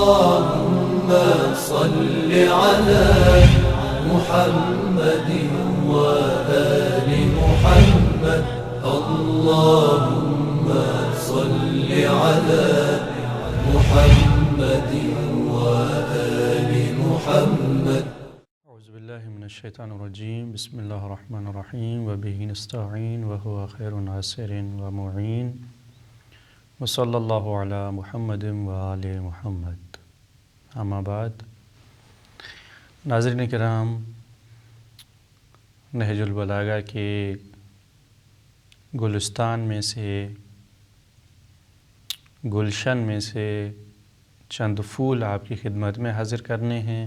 اللهم صل على محمد وآل محمد. اللهم صل على محمد وآل محمد. اعوذ باللہ من الشیطان الرجیم. بسم اللہ الرحمن الرحیم. وبہ نستعین وہو خیر ناصر ومعین. وصلی اللہ علی محمد وآل محمد. اما بعد. ناظرین کرام، نہج البلاغہ کے گلستان میں سے، گلشن میں سے چند پھول آپ کی خدمت میں حاضر کرنے ہیں.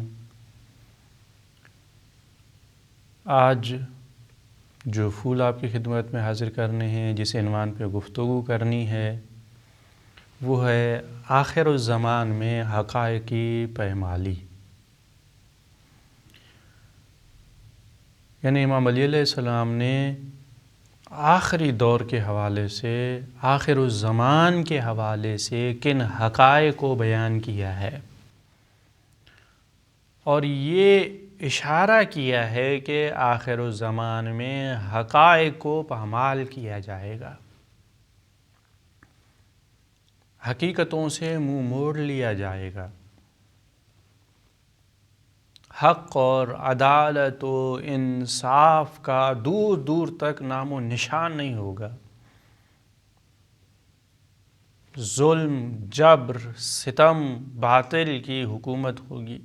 آج جو پھول آپ کی خدمت میں حاضر کرنے ہیں، جس عنوان پہ گفتگو کرنی ہے، وہ ہے آخر الزمان میں حقائق کی پایمالی. یعنی امام علی علیہ السلام نے آخری دور کے حوالے سے، آخر الزمان کے حوالے سے کن حقائق کو بیان کیا ہے، اور یہ اشارہ کیا ہے کہ آخر الزمان میں حقائق کو پامال کیا جائے گا، حقیقتوں سے منہ موڑ لیا جائے گا، حق اور عدالت و انصاف کا دور دور تک نام و نشان نہیں ہوگا. ظلم، جبر، ستم، باطل کی حکومت ہوگی.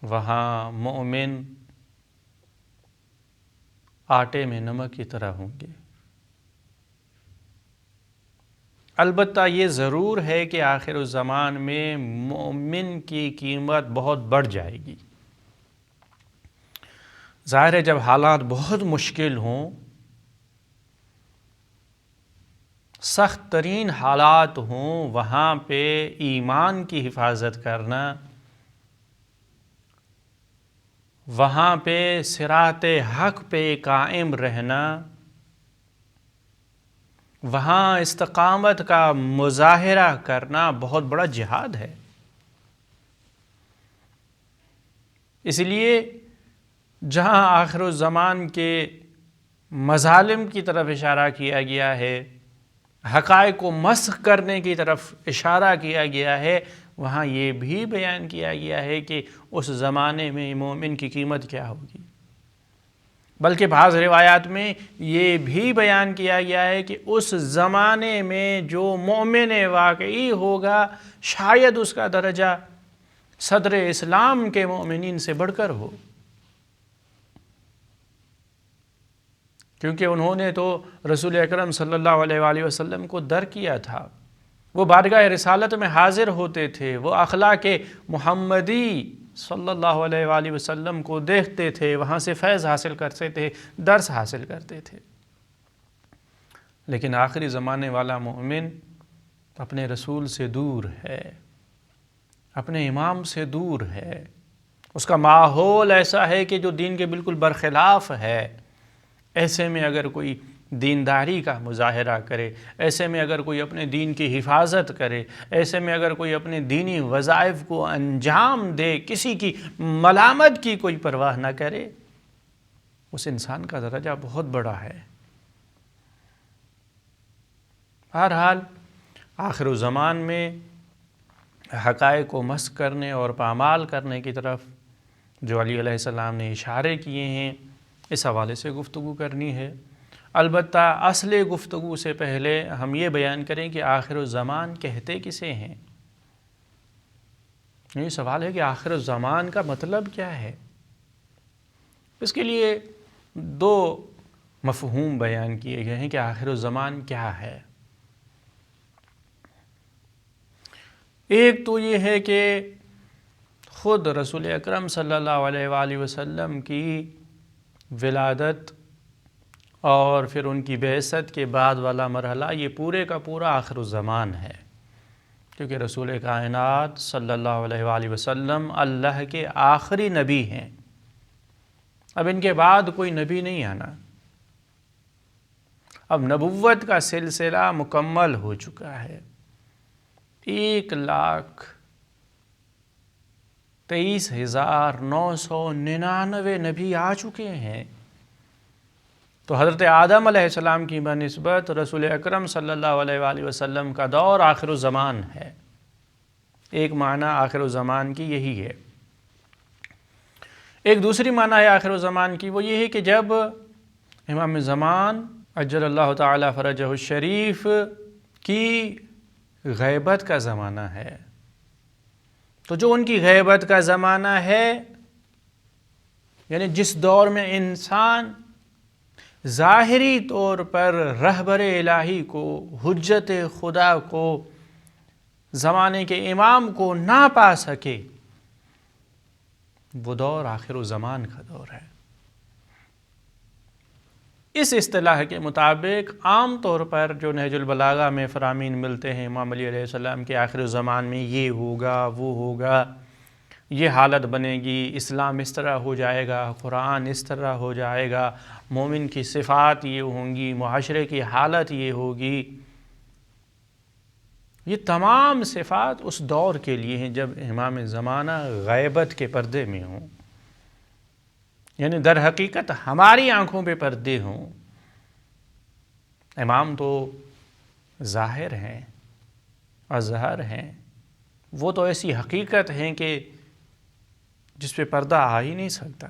وہاں مومن آٹے میں نمک کی طرح ہوں گے. البتہ یہ ضرور ہے کہ آخر الزمان میں مومن کی قیمت بہت بڑھ جائے گی. ظاہر ہے جب حالات بہت مشکل ہوں، سخت ترین حالات ہوں، وہاں پہ ایمان کی حفاظت کرنا، وہاں پہ صراط حق پہ قائم رہنا، وہاں استقامت کا مظاہرہ کرنا بہت بڑا جہاد ہے. اس لیے جہاں آخر الزمان کے مظالم کی طرف اشارہ کیا گیا ہے، حقائق کو مسخ کرنے کی طرف اشارہ کیا گیا ہے، وہاں یہ بھی بیان کیا گیا ہے کہ اس زمانے میں مومن کی قیمت کیا ہوگی. بلکہ بعض روایات میں یہ بھی بیان کیا گیا ہے کہ اس زمانے میں جو مومن واقعی ہوگا، شاید اس کا درجہ صدر اسلام کے مومنین سے بڑھ کر ہو، کیونکہ انہوں نے تو رسول اکرم صلی اللہ علیہ وآلہ وسلم کو در کیا تھا. وہ بارگاہ رسالت میں حاضر ہوتے تھے، وہ اخلاق محمدی صلی اللہ علیہ وآلہ وسلم کو دیکھتے تھے، وہاں سے فیض حاصل کرتے تھے، درس حاصل کرتے تھے. لیکن آخری زمانے والا مومن اپنے رسول سے دور ہے، اپنے امام سے دور ہے. اس کا ماحول ایسا ہے کہ جو دین کے بالکل برخلاف ہے. ایسے میں اگر کوئی دینداری کا مظاہرہ کرے، ایسے میں اگر کوئی اپنے دین کی حفاظت کرے، ایسے میں اگر کوئی اپنے دینی وظائف کو انجام دے، کسی کی ملامت کی کوئی پرواہ نہ کرے، اس انسان کا درجہ بہت بڑا ہے. بہرحال آخر الزمان میں حقائق کو مسخ کرنے اور پامال کرنے کی طرف جو علی علیہ السلام نے اشارے کیے ہیں، اس حوالے سے گفتگو کرنی ہے. البتہ اصل گفتگو سے پہلے ہم یہ بیان کریں کہ آخر الزمان کہتے کسے ہیں. یہ سوال ہے کہ آخر الزمان کا مطلب کیا ہے. اس کے لیے دو مفہوم بیان کیے گئے ہیں کہ آخر الزمان کیا ہے. ایک تو یہ ہے کہ خود رسول اکرم صلی اللہ علیہ وآلہ وسلم کی ولادت اور پھر ان کی بعثت کے بعد والا مرحلہ، یہ پورے کا پورا آخر الزمان ہے، کیونکہ رسول کائنات صلی اللہ علیہ وآلہ وسلم اللہ کے آخری نبی ہیں. اب ان کے بعد کوئی نبی نہیں آنا. اب نبوت کا سلسلہ مکمل ہو چکا ہے. 1,23,999 نبی آ چکے ہیں. تو حضرت آدم علیہ السلام کی بنسبت رسول اکرم صلی اللہ علیہ وآلہ وسلم کا دور آخر الزمان ہے. ایک معنی آخر الزمان کی یہی ہے. ایک دوسری معنی ہے آخر الزمان کی، وہ یہ ہے کہ جب امام زمان عجل اللہ تعالی فرجہ الشریف کی غیبت کا زمانہ ہے. تو جو ان کی غیبت کا زمانہ ہے، یعنی جس دور میں انسان ظاہری طور پر رہبر الہی کو، حجت خدا کو، زمانے کے امام کو نہ پا سکے، وہ دور آخر الزمان کا دور ہے. اس اصطلاح کے مطابق عام طور پر جو نہج البلاغہ میں فرامین ملتے ہیں امام علی علیہ السلام کے آخر الزمان میں یہ ہوگا، وہ ہوگا، یہ حالت بنے گی، اسلام اس طرح ہو جائے گا، قرآن اس طرح ہو جائے گا، مومن کی صفات یہ ہوں گی، معاشرے کی حالت یہ ہوگی. یہ تمام صفات اس دور کے لیے ہیں جب امام زمانہ غیبت کے پردے میں ہوں، یعنی در حقیقت ہماری آنکھوں پہ پردے ہوں. امام تو ظاہر ہیں، اظہر ہیں، وہ تو ایسی حقیقت ہیں کہ جس پہ پردہ آ ہی نہیں سکتا.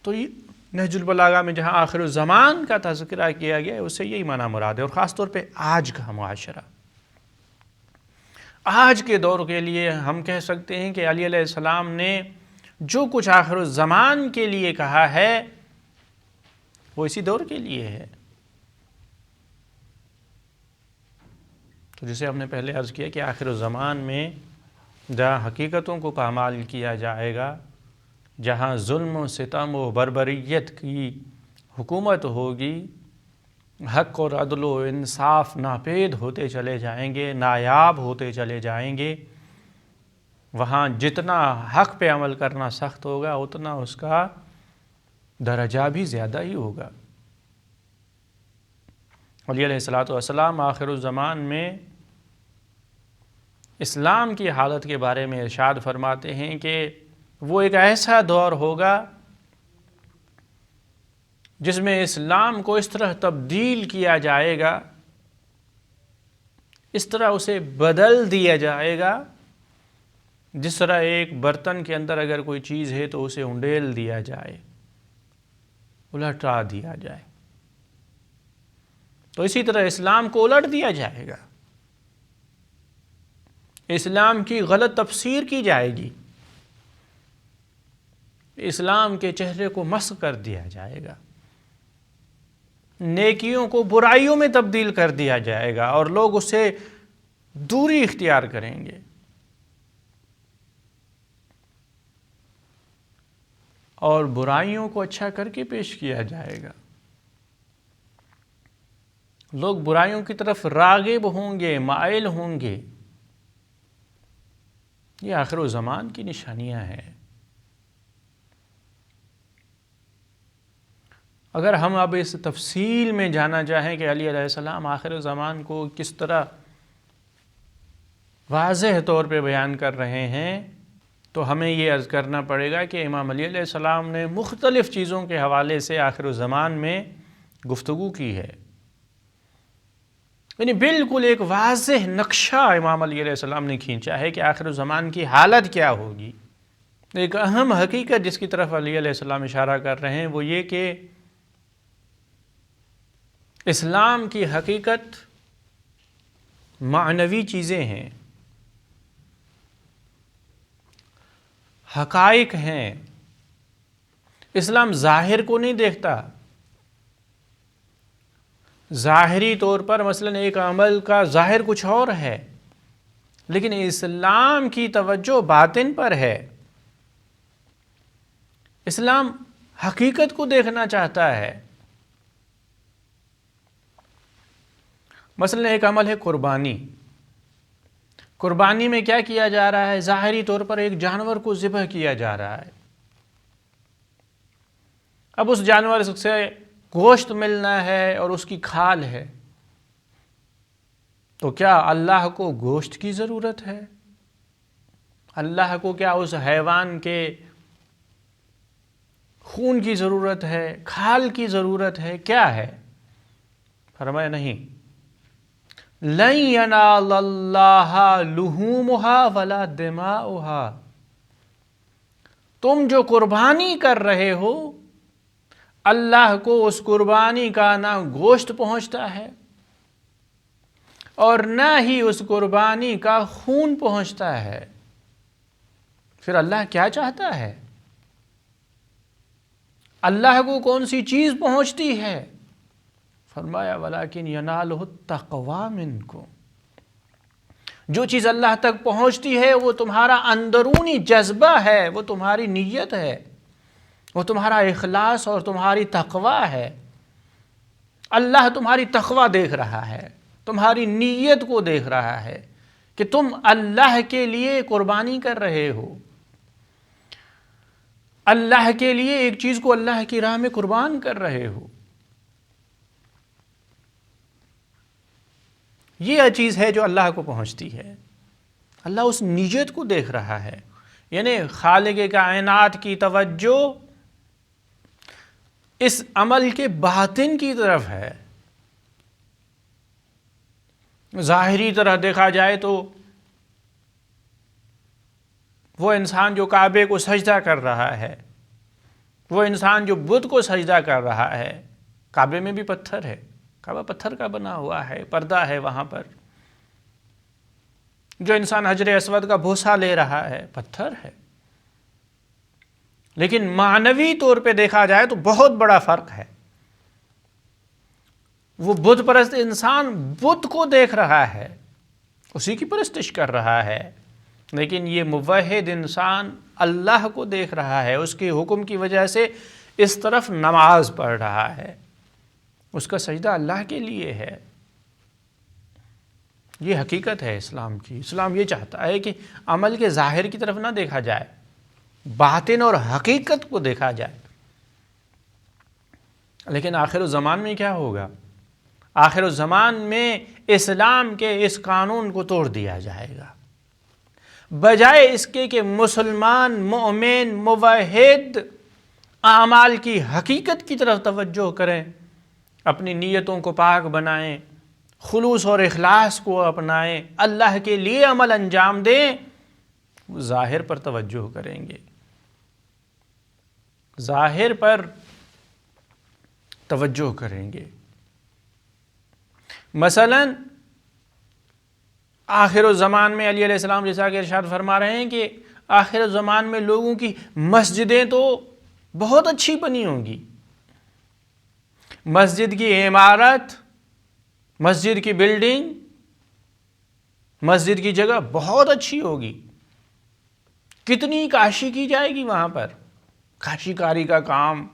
تو یہ نہج البلاغہ میں جہاں آخر الزمان کا تذکرہ کیا گیا ہے، اس سے یہی معنی مراد ہے. اور خاص طور پہ آج کا معاشرہ، آج کے دور کے لیے ہم کہہ سکتے ہیں کہ علی علیہ السلام نے جو کچھ آخر الزمان کے لیے کہا ہے وہ اسی دور کے لیے ہے. تو جسے ہم نے پہلے عرض کیا کہ آخر الزمان میں جہاں حقیقتوں کو پامال کیا جائے گا، جہاں ظلم و ستم و بربریت کی حکومت ہوگی، حق اور عدل و انصاف ناپید ہوتے چلے جائیں گے، نایاب ہوتے چلے جائیں گے، وہاں جتنا حق پہ عمل کرنا سخت ہوگا اتنا اس کا درجہ بھی زیادہ ہی ہوگا. علی علیہ السلام آخر الزمان میں اسلام کی حالت کے بارے میں ارشاد فرماتے ہیں کہ وہ ایک ایسا دور ہوگا جس میں اسلام کو اس طرح تبدیل کیا جائے گا، اس طرح اسے بدل دیا جائے گا جس طرح ایک برتن کے اندر اگر کوئی چیز ہے تو اسے انڈیل دیا جائے، الٹا دیا جائے. تو اسی طرح اسلام کو الٹ دیا جائے گا، اسلام کی غلط تفسیر کی جائے گی، اسلام کے چہرے کو مسخ کر دیا جائے گا، نیکیوں کو برائیوں میں تبدیل کر دیا جائے گا اور لوگ اس سے دوری اختیار کریں گے. اور برائیوں کو اچھا کر کے پیش کیا جائے گا. لوگ برائیوں کی طرف راغب ہوں گے، مائل ہوں گے. یہ آخر الزمان کی نشانیاں ہیں. اگر ہم اب اس تفصیل میں جانا چاہیں کہ علی علیہ السلام آخر الزمان کو کس طرح واضح طور پہ بیان کر رہے ہیں، تو ہمیں یہ عرض کرنا پڑے گا کہ امام علی علیہ السلام نے مختلف چیزوں کے حوالے سے آخر الزمان میں گفتگو کی ہے. یعنی بالکل ایک واضح نقشہ امام علی علیہ السلام نے کھینچا ہے کہ آخر الزمان کی حالت کیا ہوگی. ایک اہم حقیقت جس کی طرف علی علیہ السلام اشارہ کر رہے ہیں وہ یہ کہ اسلام کی حقیقت معنوی چیزیں ہیں، حقائق ہیں. اسلام ظاہر کو نہیں دیکھتا. ظاہری طور پر مثلا ایک عمل کا ظاہر کچھ اور ہے، لیکن اسلام کی توجہ باطن پر ہے. اسلام حقیقت کو دیکھنا چاہتا ہے. مثلا ایک عمل ہے قربانی. قربانی میں کیا کیا جا رہا ہے؟ ظاہری طور پر ایک جانور کو ذبح کیا جا رہا ہے. اب اس جانور سے گوشت ملنا ہے اور اس کی کھال ہے. تو کیا اللہ کو گوشت کی ضرورت ہے؟ اللہ کو کیا اس حیوان کے خون کی ضرورت ہے، کھال کی ضرورت ہے، کیا ہے؟ فرمایا نہیں، لن ینال اللہ لحومها ولا دماؤها، تم جو قربانی کر رہے ہو اللہ کو اس قربانی کا نہ گوشت پہنچتا ہے اور نہ ہی اس قربانی کا خون پہنچتا ہے، پھر اللہ کیا چاہتا ہے؟ اللہ کو کون سی چیز پہنچتی ہے؟ فرمایا ولیکن ینالہ التقوی منکم، جو چیز اللہ تک پہنچتی ہے وہ تمہارا اندرونی جذبہ ہے، وہ تمہاری نیت ہے، وہ تمہارا اخلاص اور تمہاری تقوی ہے۔ اللہ تمہاری تقوی دیکھ رہا ہے، تمہاری نیت کو دیکھ رہا ہے کہ تم اللہ کے لیے قربانی کر رہے ہو، اللہ کے لیے ایک چیز کو اللہ کی راہ میں قربان کر رہے ہو۔ یہ چیز ہے جو اللہ کو پہنچتی ہے، اللہ اس نیت کو دیکھ رہا ہے، یعنی خالق کائنات کی توجہ اس عمل کے باطن کی طرف ہے۔ ظاہری طرح دیکھا جائے تو وہ انسان جو کعبے کو سجدہ کر رہا ہے، وہ انسان جو بت کو سجدہ کر رہا ہے، کعبے میں بھی پتھر ہے، کعبہ پتھر کا بنا ہوا ہے، پردہ ہے وہاں پر۔ جو انسان حجر اسود کا بوسہ لے رہا ہے، پتھر ہے۔ لیکن معنوی طور پہ دیکھا جائے تو بہت بڑا فرق ہے۔ وہ بت پرست انسان بت کو دیکھ رہا ہے، اسی کی پرستش کر رہا ہے، لیکن یہ موحد انسان اللہ کو دیکھ رہا ہے، اس کے حکم کی وجہ سے اس طرف نماز پڑھ رہا ہے، اس کا سجدہ اللہ کے لیے ہے۔ یہ حقیقت ہے اسلام کی۔ اسلام یہ چاہتا ہے کہ عمل کے ظاہر کی طرف نہ دیکھا جائے، باطن اور حقیقت کو دیکھا جائے۔ لیکن آخر الزمان میں کیا ہوگا؟ آخر الزمان میں اسلام کے اس قانون کو توڑ دیا جائے گا، بجائے اس کے کہ مسلمان مومن موحد اعمال کی حقیقت کی طرف توجہ کریں، اپنی نیتوں کو پاک بنائیں، خلوص اور اخلاص کو اپنائیں، اللہ کے لیے عمل انجام دیں، وہ ظاہر پر توجہ کریں گے، ظاہر پر توجہ کریں گے۔ مثلا آخر الزمان میں علی علیہ السلام جیسا کہ ارشاد فرما رہے ہیں کہ آخر الزمان میں لوگوں کی مسجدیں تو بہت اچھی بنی ہوں گی، مسجد کی عمارت، مسجد کی بلڈنگ، مسجد کی جگہ بہت اچھی ہوگی، کتنی کاشی کی جائے گی وہاں پر، کاشی کاری کا کام،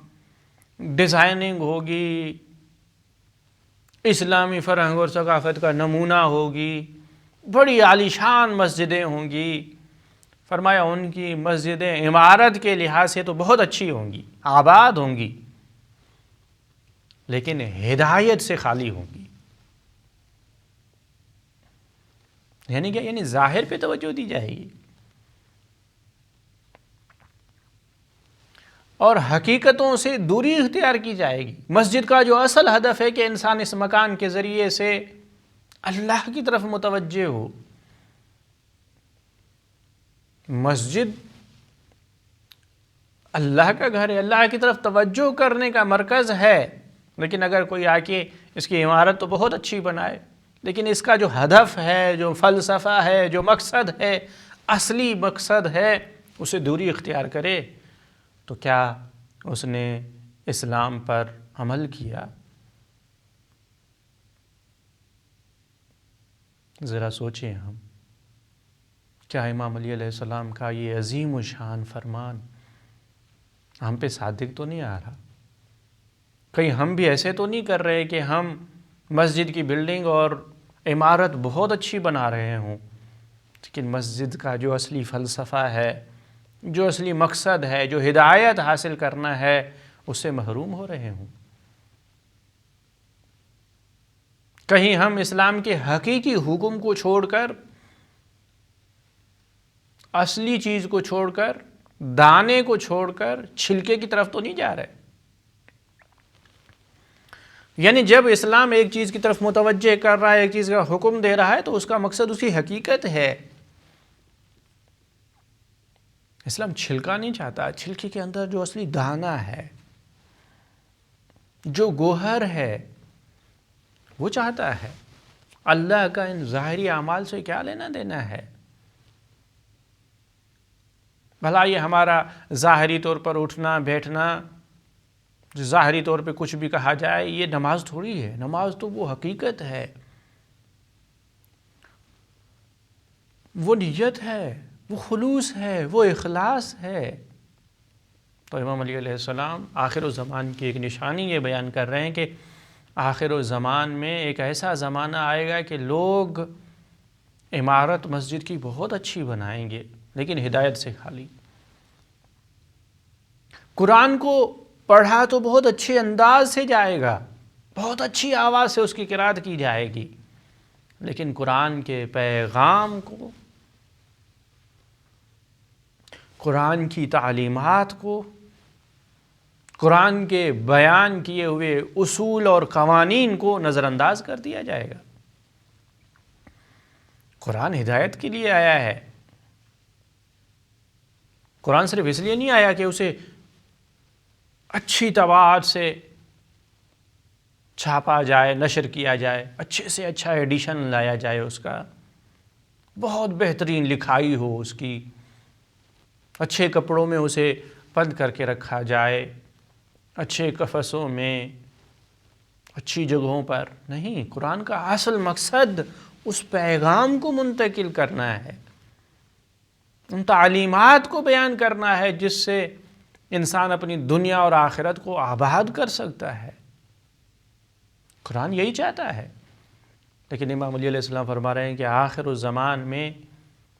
ڈیزائننگ ہوگی، اسلامی فرہنگ اور ثقافت کا نمونہ ہوگی، بڑی عالیشان مسجدیں ہوں گی۔ فرمایا ان کی مسجدیں عمارت کے لحاظ سے تو بہت اچھی ہوں گی، آباد ہوں گی، لیکن ہدایت سے خالی ہوں گی۔ یعنی کیا؟ یعنی ظاہر پہ توجہ دی جائے گی اور حقیقتوں سے دوری اختیار کی جائے گی۔ مسجد کا جو اصل ہدف ہے کہ انسان اس مکان کے ذریعے سے اللہ کی طرف متوجہ ہو، مسجد اللہ کا گھر ہے، اللہ کی طرف توجہ کرنے کا مرکز ہے، لیکن اگر کوئی آ کے اس کی عمارت تو بہت اچھی بنائے، لیکن اس کا جو ہدف ہے، جو فلسفہ ہے، جو مقصد ہے، اصلی مقصد ہے، اسے دوری اختیار کرے، تو کیا اس نے اسلام پر عمل کیا؟ ذرا سوچیں ہم، کیا امام علی علیہ السلام کا یہ عظیم الشان فرمان ہم پہ صادق تو نہیں آ رہا؟ کہیں ہم بھی ایسے تو نہیں کر رہے کہ ہم مسجد کی بلڈنگ اور عمارت بہت اچھی بنا رہے ہوں، لیکن مسجد کا جو اصلی فلسفہ ہے، جو اصلی مقصد ہے، جو ہدایت حاصل کرنا ہے، اس سے محروم ہو رہے ہوں؟ کہیں ہم اسلام کے حقیقی حکم کو چھوڑ کر، اصلی چیز کو چھوڑ کر، دانے کو چھوڑ کر چھلکے کی طرف تو نہیں جا رہے؟ یعنی جب اسلام ایک چیز کی طرف متوجہ کر رہا ہے، ایک چیز کا حکم دے رہا ہے، تو اس کا مقصد اس کی حقیقت ہے۔ اسلام چھلکا نہیں چاہتا، چھلکے کے اندر جو اصلی دانہ ہے، جو گوہر ہے، وہ چاہتا ہے۔ اللہ کا ان ظاہری اعمال سے کیا لینا دینا ہے؟ بھلا یہ ہمارا ظاہری طور پر اٹھنا بیٹھنا، ظاہری طور پہ کچھ بھی کہا جائے، یہ نماز تھوڑی ہے۔ نماز تو وہ حقیقت ہے، وہ نیت ہے، وہ خلوص ہے، وہ اخلاص ہے۔ تو امام علی علیہ السلام آخر الزمان کی ایک نشانی یہ بیان کر رہے ہیں کہ آخر الزمان میں ایک ایسا زمانہ آئے گا کہ لوگ عمارت مسجد کی بہت اچھی بنائیں گے، لیکن ہدایت سے خالی۔ قرآن کو پڑھا تو بہت اچھے انداز سے جائے گا، بہت اچھی آواز سے اس کی قرات کی جائے گی، لیکن قرآن کے پیغام کو، قرآن کی تعلیمات کو، قرآن کے بیان کیے ہوئے اصول اور قوانین کو نظر انداز کر دیا جائے گا۔ قرآن ہدایت کے لیے آیا ہے۔ قرآن صرف اس لیے نہیں آیا کہ اسے اچھی طباعت سے چھاپا جائے، نشر کیا جائے، اچھے سے اچھا ایڈیشن لایا جائے، اس کا بہت بہترین لکھائی ہو، اس کی اچھے کپڑوں میں اسے بند کر کے رکھا جائے، اچھے قفسوں میں، اچھی جگہوں پر۔ نہیں، قرآن کا اصل مقصد اس پیغام کو منتقل کرنا ہے، ان تعلیمات کو بیان کرنا ہے جس سے انسان اپنی دنیا اور آخرت کو آباد کر سکتا ہے۔ قرآن یہی چاہتا ہے، لیکن امام علی علیہ السلام فرما رہے ہیں کہ آخر الزمان میں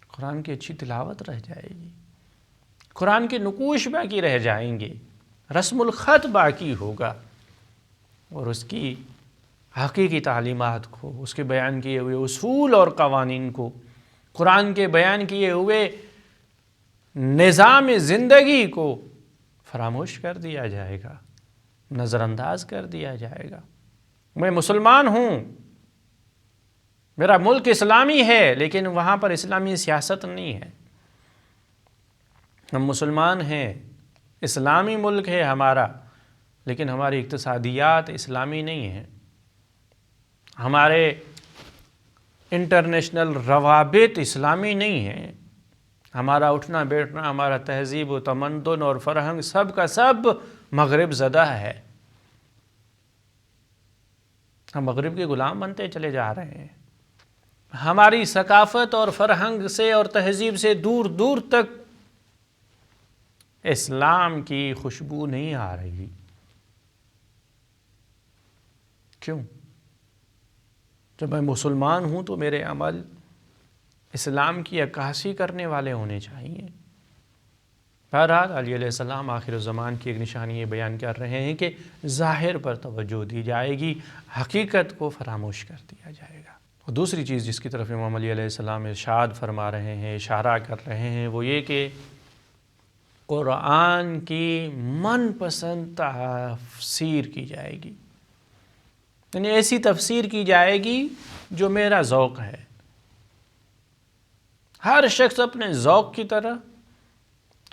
قرآن کی اچھی تلاوت رہ جائے گی، قرآن کے نقوش باقی رہ جائیں گے، رسم الخط باقی ہوگا، اور اس کی حقیقی تعلیمات کو، اس کے بیان کیے ہوئے اصول اور قوانین کو، قرآن کے بیان کیے ہوئے نظام زندگی کو فراموش کر دیا جائے گا، نظر انداز کر دیا جائے گا۔ میں مسلمان ہوں، میرا ملک اسلامی ہے، لیکن وہاں پر اسلامی سیاست نہیں ہے۔ ہم مسلمان ہیں، اسلامی ملک ہے ہمارا، لیکن ہماری اقتصادیات اسلامی نہیں ہیں، ہمارے انٹرنیشنل روابط اسلامی نہیں ہیں، ہمارا اٹھنا بیٹھنا، ہمارا تہذیب و تمدن اور فرہنگ سب کا سب مغرب زدہ ہے۔ ہم مغرب کے غلام بنتے چلے جا رہے ہیں، ہماری ثقافت اور فرہنگ سے اور تہذیب سے دور دور تک اسلام کی خوشبو نہیں آ رہی۔ کیوں؟ جب میں مسلمان ہوں تو میرے عمل اسلام کی عکاسی کرنے والے ہونے چاہیے۔ بہرحال علی علیہ السلام آخر الزمان کی ایک نشانی یہ بیان کر رہے ہیں کہ ظاہر پر توجہ دی جائے گی، حقیقت کو فراموش کر دیا جائے گا۔ اور دوسری چیز جس کی طرف امام علی علیہ السلام ارشاد فرما رہے ہیں، اشارہ کر رہے ہیں، وہ یہ کہ قرآن کی من پسند تفسیر کی جائے گی، یعنی ایسی تفسیر کی جائے گی جو میرا ذوق ہے۔ ہر شخص اپنے ذوق کی طرح،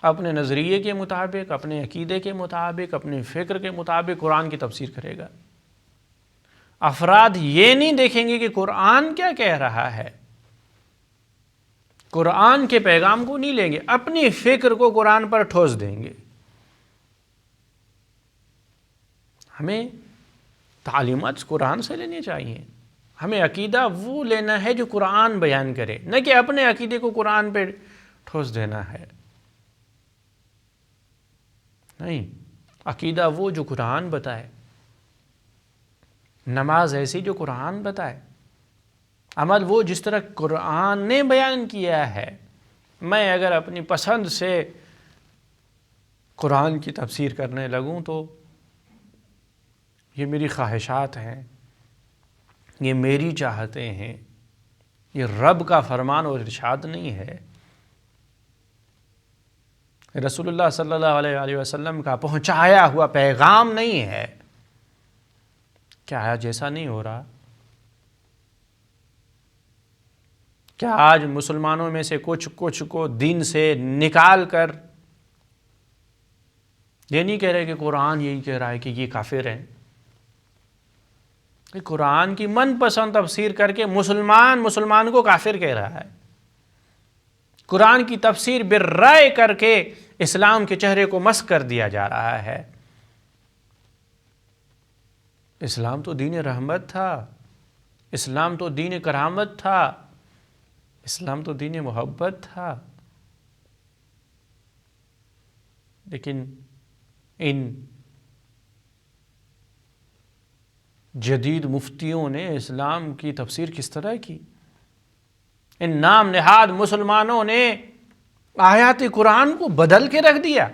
اپنے نظریے کے مطابق، اپنے عقیدے کے مطابق، اپنے فکر کے مطابق قرآن کی تفسیر کرے گا۔ افراد یہ نہیں دیکھیں گے کہ قرآن کیا کہہ رہا ہے، قرآن کے پیغام کو نہیں لیں گے، اپنی فکر کو قرآن پر ٹھوس دیں گے۔ ہمیں تعلیمات قرآن سے لینی چاہیے، ہمیں عقیدہ وہ لینا ہے جو قرآن بیان کرے، نہ کہ اپنے عقیدے کو قرآن پہ ٹھوس دینا ہے۔ نہیں، عقیدہ وہ جو قرآن بتائے، نماز ایسی جو قرآن بتائے، عمل وہ جس طرح قرآن نے بیان کیا ہے۔ میں اگر اپنی پسند سے قرآن کی تفسیر کرنے لگوں تو یہ میری خواہشات ہیں، یہ میری چاہتے ہیں، یہ رب کا فرمان اور ارشاد نہیں ہے، رسول اللہ صلی اللہ علیہ وآلہ وسلم کا پہنچایا ہوا پیغام نہیں ہے۔ کیا آج ایسا نہیں ہو رہا؟ کیا آج مسلمانوں میں سے کچھ کو دین سے نکال کر یہ نہیں کہہ رہے کہ قرآن یہی کہہ رہا ہے کہ یہ کافر ہیں؟ کہ قرآن کی من پسند تفسیر کر کے مسلمان کو کافر کہہ رہا ہے، قرآن کی تفسیر بالرائے کر کے اسلام کے چہرے کو مسخ کر دیا جا رہا ہے۔ اسلام تو دین رحمت تھا، اسلام تو دین کرامت تھا، اسلام تو دین محبت تھا، لیکن ان جدید مفتیوں نے اسلام کی تفسیر کس طرح کی؟ ان نام نہاد مسلمانوں نے آیات قرآن کو بدل کے رکھ دیا۔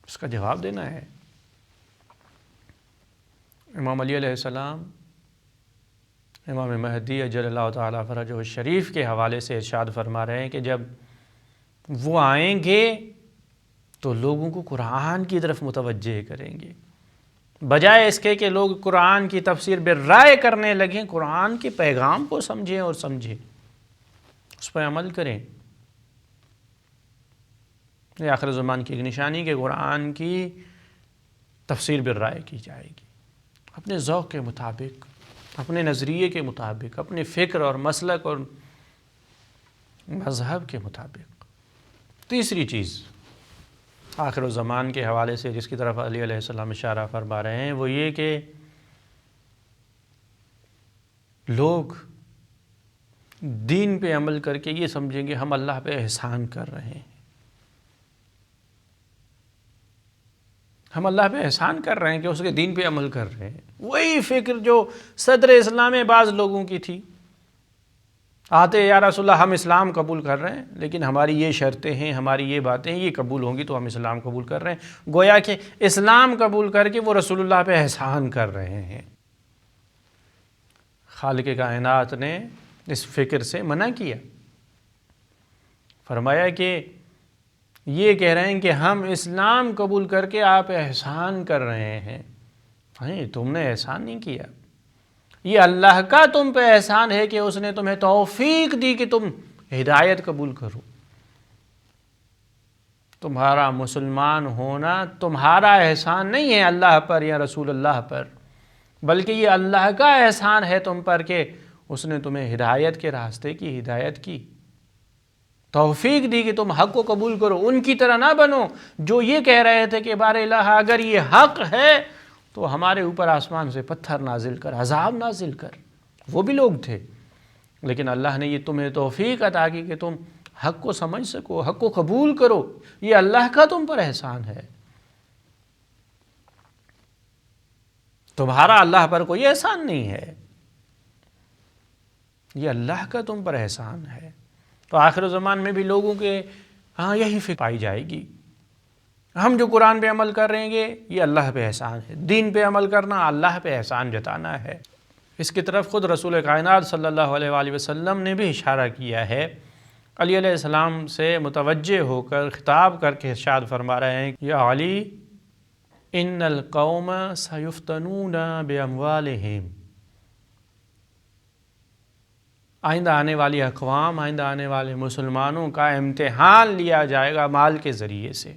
اس کا جواب دینا ہے۔ امام علی علیہ السلام امام مہدی اجل اللہ تعالیٰ فرجہ الشریف کے حوالے سے ارشاد فرما رہے ہیں کہ جب وہ آئیں گے تو لوگوں کو قرآن کی طرف متوجہ کریں گے، بجائے اس کے کہ لوگ قرآن کی تفسیر بالرائے کرنے لگیں، قرآن کے پیغام کو سمجھیں اور سمجھیں، اس پر عمل کریں۔ یہ آخر زمان کی ایک نشانی کہ قرآن کی تفسیر بالرائے کی جائے گی، اپنے ذوق کے مطابق، اپنے نظریے کے مطابق، اپنے فکر اور مسلک اور مذہب کے مطابق۔ تیسری چیز آخر زمان کے حوالے سے جس کی طرف علی علیہ السلام اشارہ فرما رہے ہیں وہ یہ کہ لوگ دین پہ عمل کر کے یہ سمجھیں گے ہم اللہ پہ احسان کر رہے ہیں، ہم اللہ پہ احسان کر رہے ہیں کہ اس کے دین پہ عمل کر رہے ہیں۔ وہی فکر جو صدر اسلام میں بعض لوگوں کی تھی، آتے یا رسول اللہ ہم اسلام قبول کر رہے ہیں لیکن ہماری یہ شرطیں ہیں، ہماری یہ باتیں ہیں، یہ قبول ہوں گی تو ہم اسلام قبول کر رہے ہیں، گویا کہ اسلام قبول کر کے وہ رسول اللہ پہ احسان کر رہے ہیں۔ خالق کائنات نے اس فکر سے منع کیا، فرمایا کہ یہ کہہ رہے ہیں کہ ہم اسلام قبول کر کے آپ احسان کر رہے ہیں، نہیں تم نے احسان نہیں کیا، یہ اللہ کا تم پہ احسان ہے کہ اس نے تمہیں توفیق دی کہ تم ہدایت قبول کرو۔ تمہارا مسلمان ہونا تمہارا احسان نہیں ہے اللہ پر یا رسول اللہ پر، بلکہ یہ اللہ کا احسان ہے تم پر کہ اس نے تمہیں ہدایت کے راستے کی ہدایت کی، توفیق دی کہ تم حق کو قبول کرو، ان کی طرح نہ بنو جو یہ کہہ رہے تھے کہ بار الہ اگر یہ حق ہے تو ہمارے اوپر آسمان سے پتھر نازل کر، عذاب نازل کر۔ وہ بھی لوگ تھے، لیکن اللہ نے یہ تمہیں توفیق عطا کی کہ تم حق کو سمجھ سکو، حق کو قبول کرو، یہ اللہ کا تم پر احسان ہے، تمہارا اللہ پر کوئی احسان نہیں ہے، یہ اللہ کا تم پر احسان ہے۔ تو آخر زمان میں بھی لوگوں کے یہی فکر پائی جائے گی، ہم جو قرآن پہ عمل کر رہے ہیں یہ اللہ پہ احسان ہے، دین پہ عمل کرنا اللہ پہ احسان جتانا ہے۔ اس کی طرف خود رسول کائنات صلی اللہ علیہ وآلہ وسلم نے بھی اشارہ کیا ہے، علی علیہ السلام سے متوجہ ہو کر خطاب کر کے ارشاد فرما رہے ہیں، یا علی ان القوم سیفتنون باموالہم، آئندہ آنے والی اقوام، آئندہ آنے والے مسلمانوں کا امتحان لیا جائے گا مال کے ذریعے سے،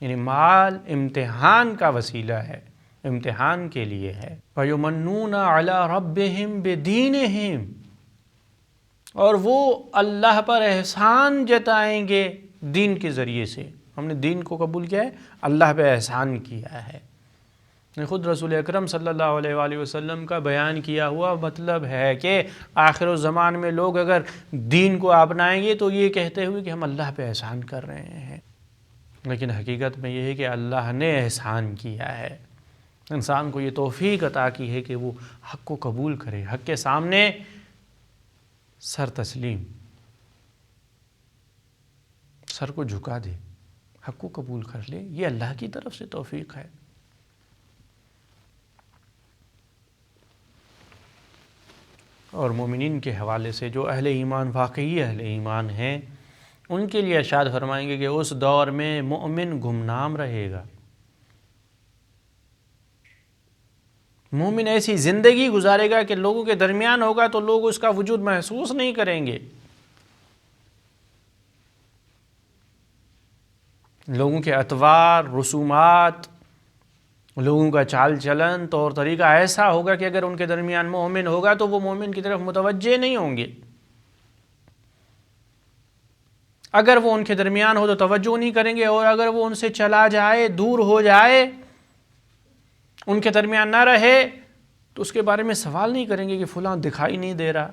یعنی مال امتحان کا وسیلہ ہے، امتحان کے لیے ہے۔ وَيُمَنُّونَ عَلَىٰ رَبِّهِمْ بِدِينِهِمْ، اور وہ اللہ پر احسان جتائیں گے دین کے ذریعے سے، ہم نے دین کو قبول کیا ہے، اللہ پہ احسان کیا ہے۔ خود رسول اکرم صلی اللہ علیہ وآلہ وسلم کا بیان کیا ہوا مطلب ہے کہ آخر الزمان میں لوگ اگر دین کو اپنائیں گے تو یہ کہتے ہوئے کہ ہم اللہ پہ احسان کر رہے ہیں، لیکن حقیقت میں یہ ہے کہ اللہ نے احسان کیا ہے، انسان کو یہ توفیق عطا کی ہے کہ وہ حق کو قبول کرے، حق کے سامنے سر تسلیم، سر کو جھکا دے، حق کو قبول کر لے، یہ اللہ کی طرف سے توفیق ہے۔ اور مومنین کے حوالے سے جو اہل ایمان واقعی اہل ایمان ہیں ان کے لیے ارشاد فرمائیں گے کہ اس دور میں مومن گمنام رہے گا. مومن ایسی زندگی گزارے گا کہ لوگوں کے درمیان ہوگا تو لوگ اس کا وجود محسوس نہیں کریں گے. لوگوں کے اطوار، رسومات، لوگوں کا چال چلن، طور طریقہ ایسا ہوگا کہ اگر ان کے درمیان مومن ہوگا تو وہ مومن کی طرف متوجہ نہیں ہوں گے. اگر وہ ان کے درمیان ہو تو توجہ نہیں کریں گے، اور اگر وہ ان سے چلا جائے، دور ہو جائے، ان کے درمیان نہ رہے تو اس کے بارے میں سوال نہیں کریں گے کہ فلاں دکھائی نہیں دے رہا.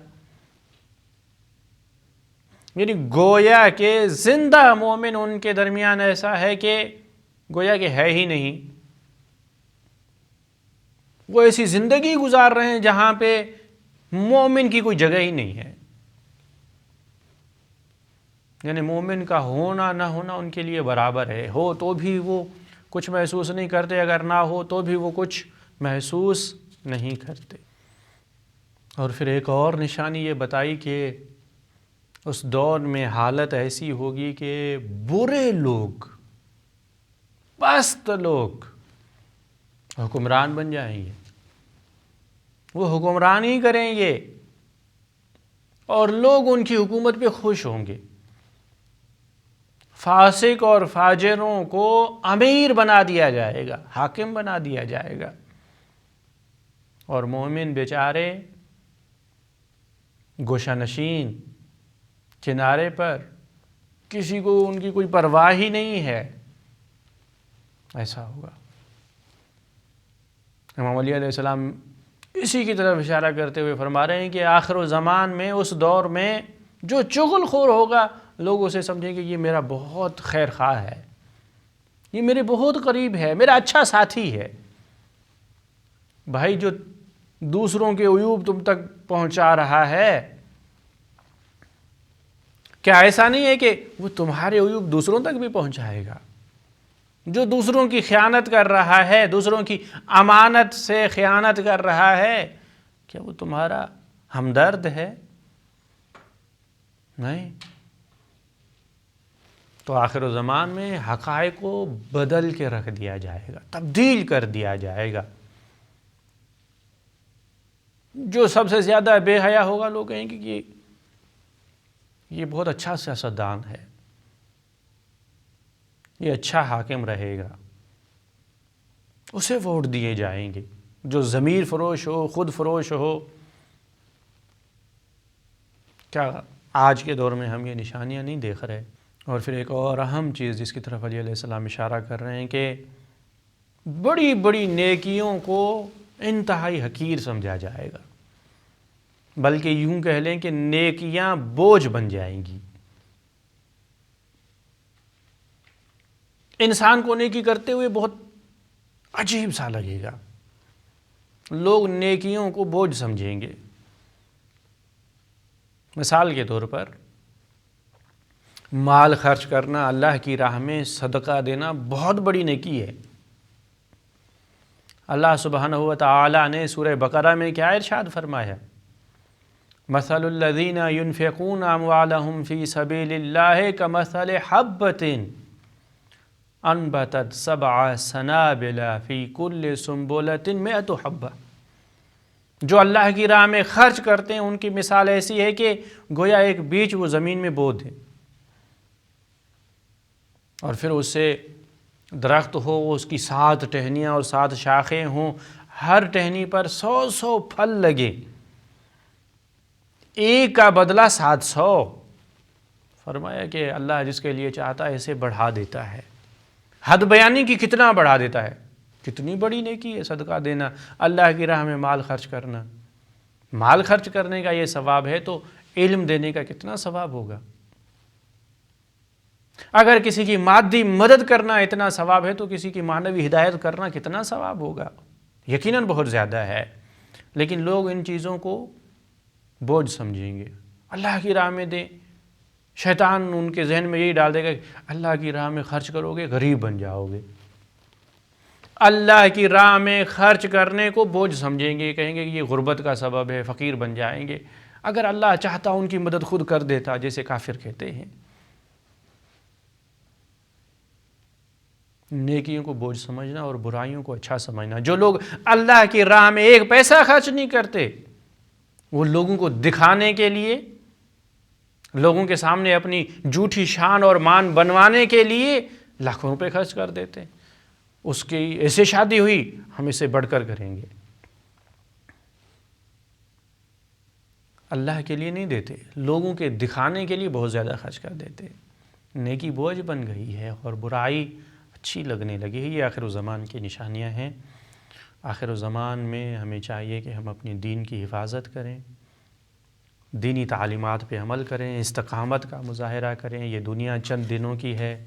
یعنی گویا کہ زندہ مومن ان کے درمیان ایسا ہے کہ گویا کہ ہے ہی نہیں. وہ ایسی زندگی گزار رہے ہیں جہاں پہ مومن کی کوئی جگہ ہی نہیں ہے. یعنی مومن کا ہونا نہ ہونا ان کے لیے برابر ہے. ہو تو بھی وہ کچھ محسوس نہیں کرتے، اگر نہ ہو تو بھی وہ کچھ محسوس نہیں کرتے. اور پھر ایک اور نشانی یہ بتائی کہ اس دور میں حالت ایسی ہوگی کہ برے لوگ، پست لوگ حکمران بن جائیں گے. وہ حکمرانی کریں گے اور لوگ ان کی حکومت پہ خوش ہوں گے. فاسق اور فاجروں کو امیر بنا دیا جائے گا، حاکم بنا دیا جائے گا، اور مومن بیچارے گوشہ نشین کنارے پر، کسی کو ان کی کوئی پرواہ ہی نہیں ہے. ایسا ہوگا. امام علی علیہ السلام اسی کی طرف اشارہ کرتے ہوئے فرما رہے ہیں کہ آخر الزمان میں، اس دور میں جو چغل خور ہوگا لوگ اسے سمجھیں کہ یہ میرا بہت خیر خواہ ہے، یہ میرے بہت قریب ہے، میرا اچھا ساتھی ہے. بھائی جو دوسروں کے عیوب تم تک پہنچا رہا ہے، کیا ایسا نہیں ہے کہ وہ تمہارے عیوب دوسروں تک بھی پہنچائے گا؟ جو دوسروں کی خیانت کر رہا ہے، دوسروں کی امانت سے خیانت کر رہا ہے، کیا وہ تمہارا ہمدرد ہے؟ نہیں. تو آخر الزمان میں حقائق کو بدل کے رکھ دیا جائے گا، تبدیل کر دیا جائے گا. جو سب سے زیادہ بے حیا ہوگا لوگ کہیں گے کہ یہ بہت اچھا سیاستدان ہے، یہ اچھا حاکم رہے گا، اسے ووٹ دیے جائیں گے. جو ضمیر فروش ہو، خود فروش ہو. کیا آج کے دور میں ہم یہ نشانیاں نہیں دیکھ رہے؟ اور پھر ایک اور اہم چیز جس کی طرف علی علیہ السلام اشارہ کر رہے ہیں کہ بڑی بڑی نیکیوں کو انتہائی حقیر سمجھا جائے گا، بلکہ یوں کہہ لیں کہ نیکیاں بوجھ بن جائیں گی. انسان کو نیکی کرتے ہوئے بہت عجیب سا لگے گا، لوگ نیکیوں کو بوجھ سمجھیں گے. مثال کے طور پر مال خرچ کرنا، اللہ کی راہ میں صدقہ دینا بہت بڑی نیکی ہے. اللہ سبحانہ و تعالی نے سورہ بقرہ میں کیا ارشاد فرمایا؟ مثل الذین ينفقون اموالهم فی سبیل اللہ کمثل حبۃ انبتت 7 سنابل فی کل سنبلۃ 100 حبہ. جو اللہ کی راہ میں خرچ کرتے ہیں ان کی مثال ایسی ہے کہ گویا ایک بیج وہ زمین میں بو دیں، اور پھر اس سے درخت ہو، اس کی 7 ٹہنیاں اور 7 شاخیں ہوں، ہر ٹہنی پر 100 پھل لگے، ایک کا بدلہ 700. فرمایا کہ اللہ جس کے لیے چاہتا ہے اسے بڑھا دیتا ہے. حد بیانی کی کتنا بڑھا دیتا ہے. کتنی بڑی نیکی ہے صدقہ دینا، اللہ کی راہ میں مال خرچ کرنا. مال خرچ کرنے کا یہ ثواب ہے تو علم دینے کا کتنا ثواب ہوگا. اگر کسی کی مادی مدد کرنا اتنا ثواب ہے تو کسی کی معنوی ہدایت کرنا کتنا ثواب ہوگا. یقیناً بہت زیادہ ہے. لیکن لوگ ان چیزوں کو بوجھ سمجھیں گے. اللہ کی راہ میں دیں، شیطان ان کے ذہن میں یہی ڈال دے گا کہ اللہ کی راہ میں خرچ کرو گے غریب بن جاؤ گے. اللہ کی راہ میں خرچ کرنے کو بوجھ سمجھیں گے، کہیں گے کہ یہ غربت کا سبب ہے، فقیر بن جائیں گے۔ اگر اللہ چاہتا ان کی مدد خود کر دیتا، جیسے کافر کہتے ہیں۔ نیکیوں کو بوجھ سمجھنا اور برائیوں کو اچھا سمجھنا۔ جو لوگ اللہ کی راہ میں ایک پیسہ خرچ نہیں کرتے، وہ لوگوں کو دکھانے کے لیے، لوگوں کے سامنے اپنی جھوٹی شان اور مان بنوانے کے لیے لاکھوں روپے خرچ کر دیتے ہیں۔ اس کی ایسے شادی ہوئی، ہم اسے بڑھ کر کریں گے۔ اللہ کے لیے نہیں دیتے، لوگوں کے دکھانے کے لیے بہت زیادہ خرچ کر دیتے۔ نیکی بوجھ بن گئی ہے اور برائی اچھی لگنے لگی ہے۔ یہ آخر الزمان کی نشانیاں ہیں۔ آخر الزمان میں ہمیں چاہیے کہ ہم اپنے دین کی حفاظت کریں، دینی تعلیمات پہ عمل کریں، استقامت کا مظاہرہ کریں۔ یہ دنیا چند دنوں کی ہے،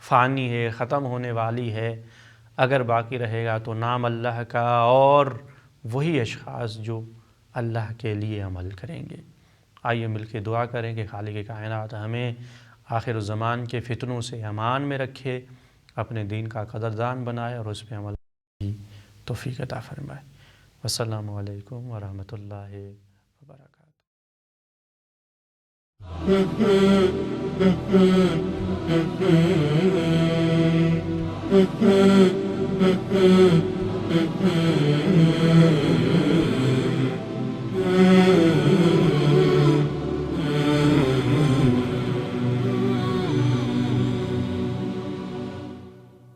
فانی ہے، ختم ہونے والی ہے۔ اگر باقی رہے گا تو نام اللہ کا اور وہی اشخاص جو اللہ کے لیے عمل کریں گے۔ آئیے مل کے دعا کریں کہ خالق کائنات ہمیں آخر الزمان کے فتنوں سے امان میں رکھے، اپنے دین کا قدردان بنائے اور اس پہ عمل کی توفیق عطا فرمائے۔ السلام علیکم ورحمۃ اللہ وبرکاتہ۔